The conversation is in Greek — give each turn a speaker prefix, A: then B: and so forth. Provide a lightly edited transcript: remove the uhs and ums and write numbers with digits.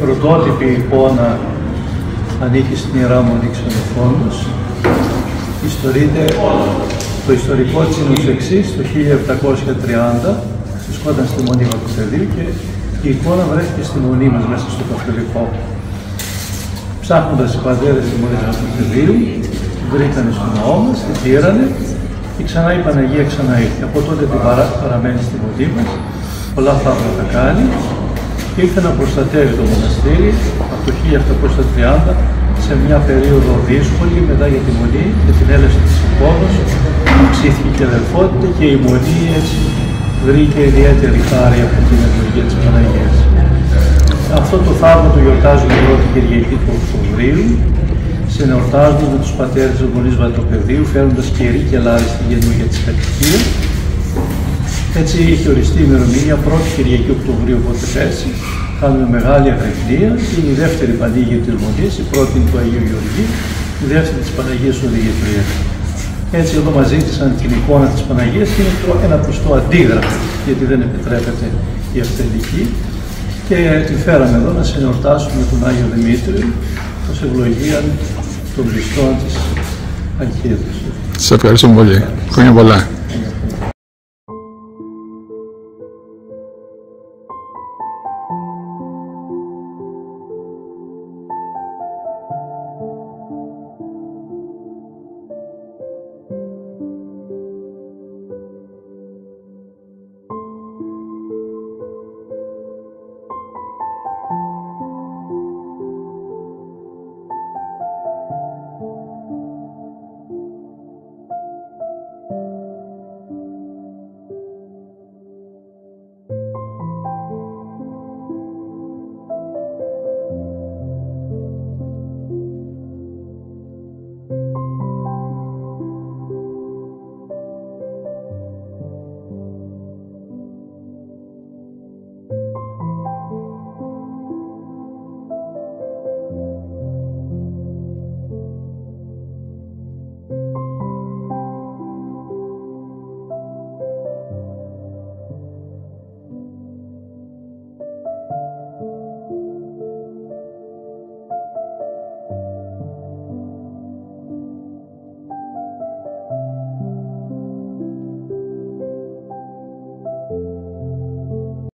A: πρωτότυπη εικόνα ανήκει στην Ιερά Μονή Ξενοφόντος. Το ιστορικό της είναι ως εξής: το 1730 βρισκόταν στη Μονή Βατοπεδίου και η εικόνα βρέθηκε στη Μονή μας μέσα στο καθολικό. Ψάχνοντας οι πατέρες της Μονής Βατοπεδίου, βρήκανε στο ναό μας, την πήρανε και ξανά η Παναγία ξαναήρθε. Από τότε την παραμένει στη Μονή μας, πολλά θαύματα κάνει και ήρθε να προστατεύει το μοναστήρι από το 1730 σε μια περίοδο δύσκολη μετά για τη Μονή και την έλευση της εικόνας. Αυξήθηκε και αδελφότητα και η Μονή έτσι βρήκε ιδιαίτερη χάρη από την ευλογία της Παναγίας. Αυτό το θαύμα το γιορτάζουμε την πρώτη Κυριακή του Οκτωβρίου. Συνεορτάζουμε με τους πατέρες της Μονής Βατοπεδίου, φέρνοντας κερί και λάδι στην καινούργια της κατοικία. Έτσι είχε οριστεί η ημερομηνία 1η Κυριακή Οκτωβρίου, οπότε πέρσι. Κάνουμε μεγάλη αγρυπνία, είναι η δεύτερη πανήγυρη της Μονής, η πρώτη είναι του Αγίου Γεωργίου, η δεύτερη της Παναγίας Οδηγητρίας. Έτσι εδώ μας ζήτησαν την εικόνα της Παναγίας και είναι ένα πιστό αντίγραφο, γιατί δεν επιτρέπεται η αυθεντική. Και τη φέραμε εδώ να συνεορτάσουμε τον Άγιο Δημήτριο ως ευλογία των πιστών της Αγχίδας.
B: Σας ευχαριστώ πολύ. Χρόνια πολλά.